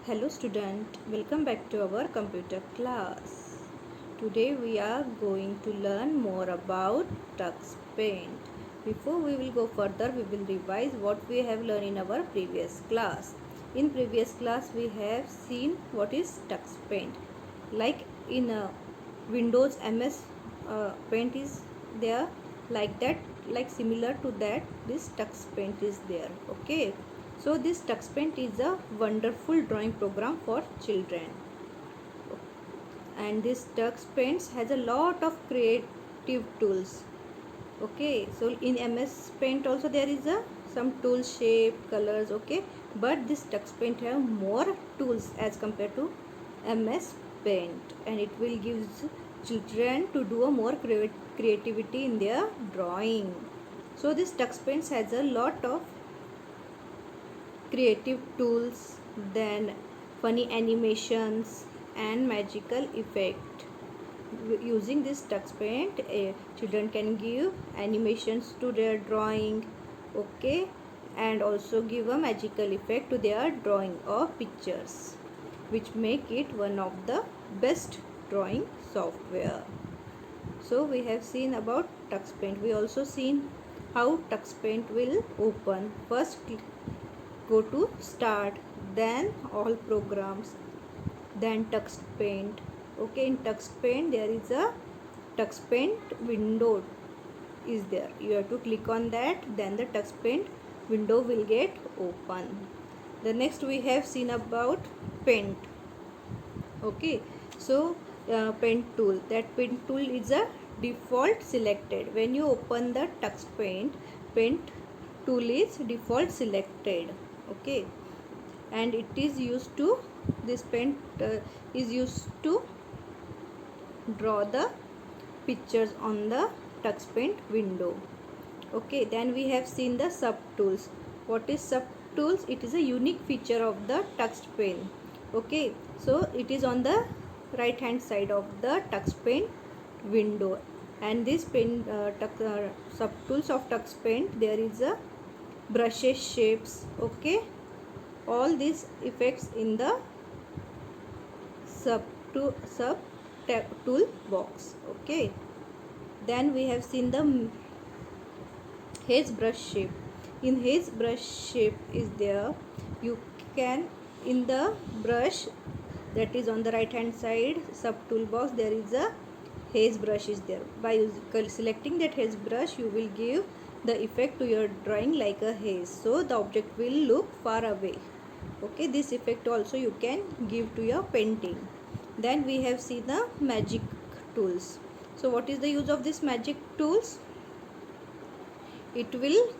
Hello student, welcome back to our computer class. Today we are going to learn more about Tux Paint. Before we will go further, we will revise what we have learned in our previous class. In previous class we have seen what is Tux Paint. Like in Windows MS Paint is there, like that, like similar to that this Tux Paint is there. Okay. So this Tux Paint is a wonderful drawing program for children, and this Tux Paint has a lot of creative tools. Okay, so in MS Paint also there is a some tools, shape, colors. Okay, but this Tux Paint have more tools as compared to MS Paint, and it will give children to do a more creativity in their drawing. So this Tux Paint has a lot of creative tools, then funny animations and magical effect. Using this Tux Paint, children can give animations to their drawing, okay, and also give a magical effect to their drawing or pictures, which make it one of the best drawing software. So we have seen about Tux Paint. We also seen how Tux Paint will open. First go to start, then all programs, then Tux Paint. Okay, in Tux Paint there is a Tux Paint window is there. You have to click on that, then the Tux Paint window will get open. The next we have seen about paint. Okay, so paint tool, that paint tool is a default selected. When you open the Tux Paint, paint tool is default selected. Okay, and it is used to, this paint is used to draw the pictures on the Tux Paint window. Okay, then we have seen the sub tools. What is sub tools? It is a unique feature of the Tux Paint. Okay, so it is on the right hand side of the Tux Paint window, and this paint sub tools of Tux Paint, there is a brushes, shapes. Okay, all these effects in the sub tool box. Okay, then we have seen the haze brush shape. In haze brush shape is there, you can, in the brush that is on the right hand side sub toolbox, there is a haze brush is there. By selecting that haze brush, you will give the effect to your drawing like a haze, so the object will look far away. Okay, this effect also you can give to your painting. Then we have seen the magic tools. So what is the use of this magic tools? It will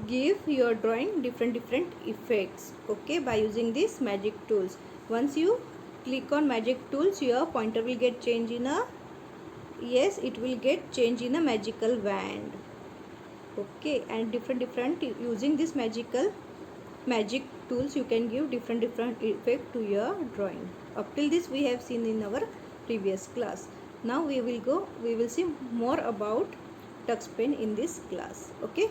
give your drawing different effects. Okay, by using these magic tools. Once you click on magic tools, your pointer will get changed in a, yes, it will get changed in a magical wand. Okay, and different using this magic tools, you can give different effect to your drawing. Up till this we have seen in our previous class. Now we will see more about Tux Paint in this class. Okay,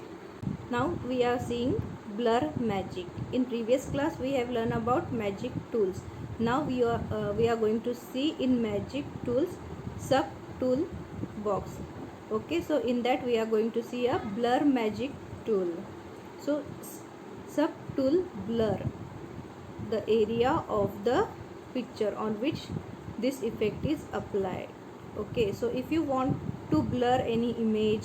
now we are seeing blur magic. In previous class we have learned about magic tools. Now we are going to see in magic tools sub tool box. Okay, so in that we are going to see a blur magic tool. So sub tool blur, the area of the picture on which this effect is applied. Okay, so if you want to blur any image,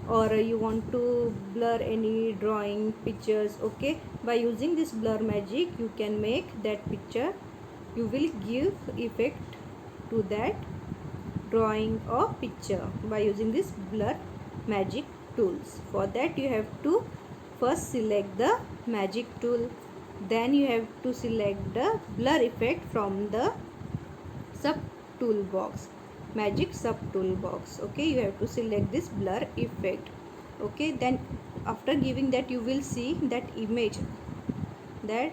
or you want to blur any drawing pictures, okay, by using this blur magic you can make that picture, you will give effect to that drawing or picture by using this blur magic tools. For that you have to first select the magic tool, then you have to select the blur effect from the sub tool box, magic sub tool box. Okay, you have to select this blur effect. Okay, then after giving that, you will see that image, that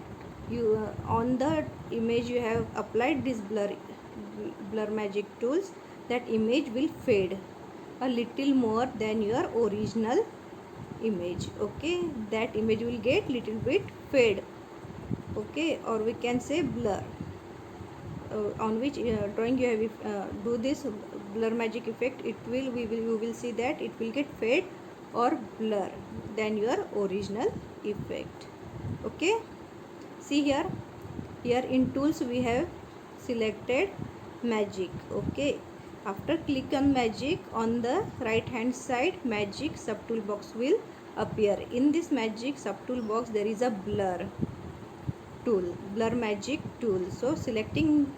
you on the image you have applied this blur magic tools, that image will fade a little more than your original image. Okay, that image will get little bit fade. okay, or we can say blur. On which drawing you have do this blur magic effect, you will see that it will get fade or blur than your original effect. Okay, see here in tools we have selected magic. Okay, after click on magic, on the right hand side magic subtool box will appear. In this magic subtool box there is a blur tool, blur magic tool. So selecting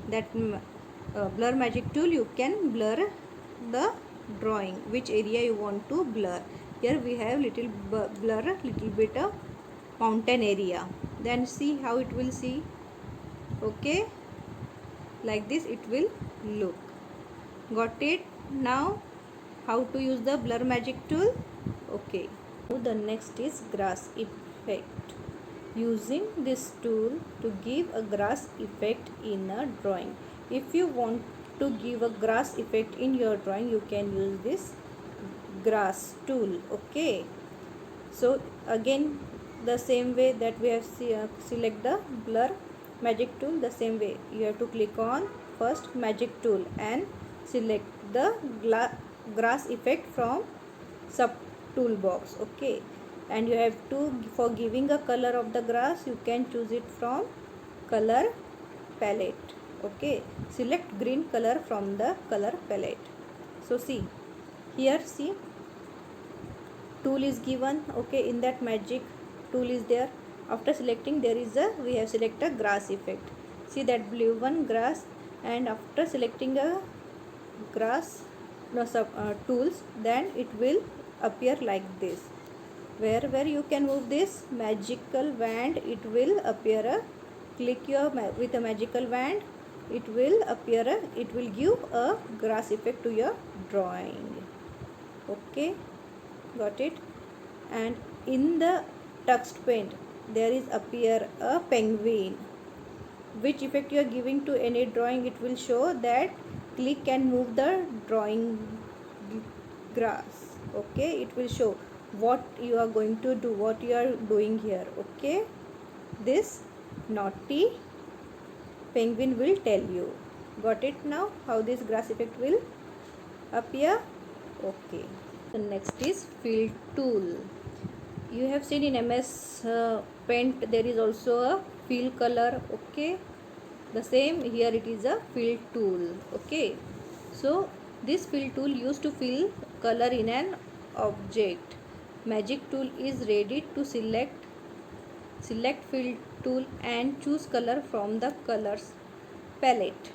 that blur magic tool, you can blur the drawing which area you want to blur. Here we have little blur little bit of mountain area. Then see how it will see. Okay, like this it will look. Got it? Now how to use the blur magic tool? Okay, now the next is grass effect. Using this tool to give a grass effect in a drawing. If you want to give a grass effect in your drawing, you can use this grass tool. Okay, so again the same way that we have select the blur magic tool, the same way you have to click on first magic tool and select the grass effect from sub toolbox. Okay, and you have to, for giving a color of the grass, you can choose it from color palette. Okay, select green color from the color palette. So see here, see tool is given. Okay, in that magic tool is there. After selecting, there is a, we have select a grass effect. See that blue one grass, and after selecting a grass tools, then it will appear like this. Where you can move this magical wand, it will appear a, click your with a magical wand, it will appear a, it will give a grass effect to your drawing. Okay, got it? And in the text paint there is appear a penguin. Which effect you are giving to any drawing, it will show that click and move the drawing grass. Okay, it will show what you are going to do, what you are doing here. Okay, this naughty penguin will tell you. Got it now how this grass effect will appear? Okay, the next is fill tool. You have seen in MS Paint there is also a fill color. Okay, the same here it is a fill tool. Okay, so this fill tool used to fill color in an object. Magic tool is ready to select fill tool and choose color from the colors palette.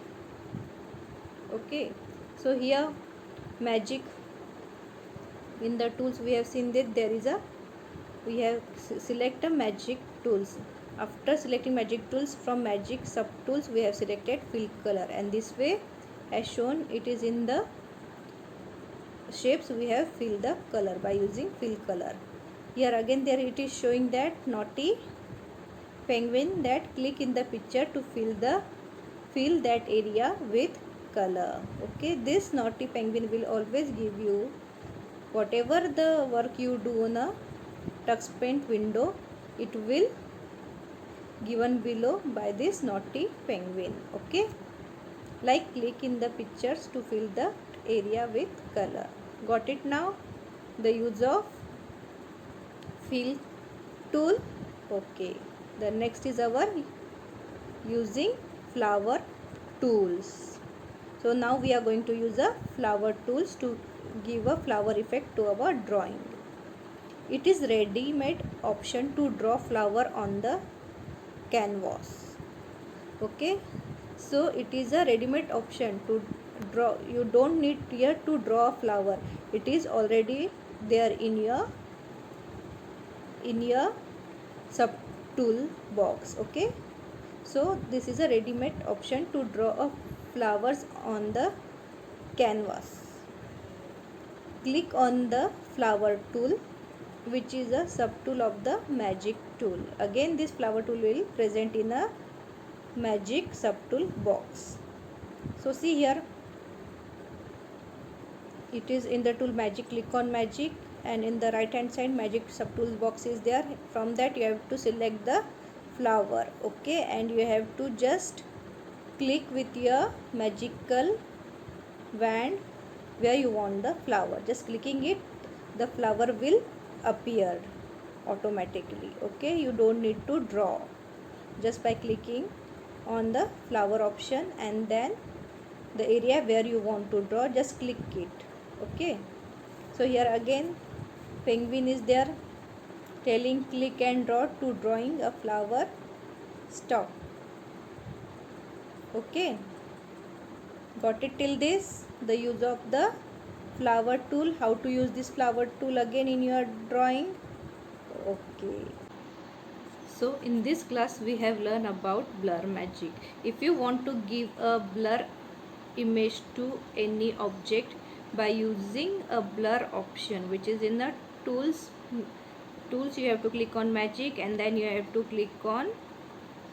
Okay, so here magic, in the tools we have seen that there is a, we have select a magic tools. After selecting magic tools, from magic sub tools we have selected fill color, and this way as shown it is in the shapes we have fill the color by using fill color. Here again there it is showing that naughty penguin, that click in the picture to fill that area with color. Okay, this naughty penguin will always give you whatever the work you do on a tux paint window, it will given below by this naughty penguin. Okay, like click in the pictures to fill the area with color. Got it now the use of fill tool? Okay, the next is our using flower tools. So now we are going to use a flower tools to give a flower effect to our drawing. It is ready-made option to draw flower on the canvas. Okay, so it is a ready-made option to draw. You don't need here to draw a flower, it is already there in your sub tool box. Okay, so this is a ready-made option to draw a flowers on the canvas. Click on the flower tool, which is a sub tool of the magic tool. Again this flower tool will present in a magic sub tool box. So see here it is in the tool magic, click on magic, and in the right hand side magic sub tool box is there. From that you have to select the flower. Okay, and you have to just click with your magical wand where you want the flower. Just clicking it, the flower will appear automatically. Okay, you don't need to draw. Just by clicking on the flower option, and then the area where you want to draw, just click it. Okay, so here again penguin is there telling click and draw to drawing a flower. Stop. Okay, got it till this? The use of the flower tool, how to use this flower tool again in your drawing. Okay, so in this class we have learned about blur magic. If you want to give a blur image to any object by using a blur option, which is in the tools, you have to click on magic and then you have to click on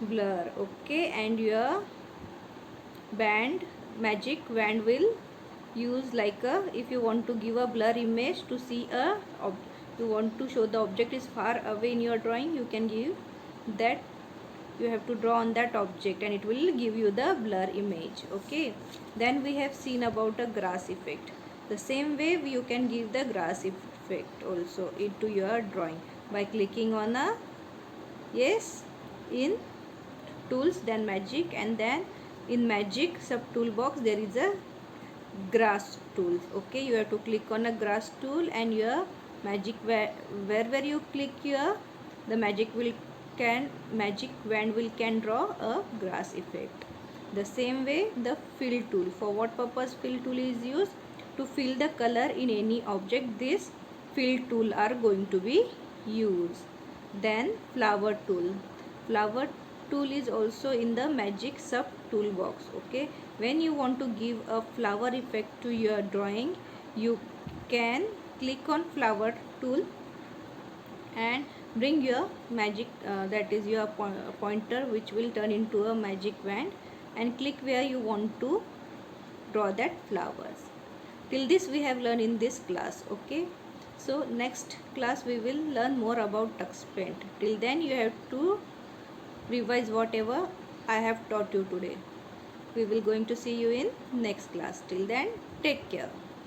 blur. Okay, and your magic wand will use like a, if you want to give a blur image to see a you want to show the object is far away in your drawing, you can give that, you have to draw on that object and it will give you the blur image. Okay, then we have seen about a grass effect. The same way you can give the grass effect also into your drawing by clicking on a, yes, in tools, then magic, and then in magic sub toolbox there is a grass tools. Okay, you have to click on a grass tool and your magic wherever you click here, the magic wand will can draw a grass effect. The same way the fill tool, for what purpose fill tool is used? To fill the color in any object, this fill tool are going to be used. Then flower tool is also in the magic sub toolbox. Okay, when you want to give a flower effect to your drawing, you can click on flower tool and bring your magic that is your pointer, which will turn into a magic wand, and click where you want to draw that flowers. Till this we have learned in this class. Okay, so next class we will learn more about tux paint. Till then you have to revise whatever I have taught you today. We will going to see you in next class. Till then, take care.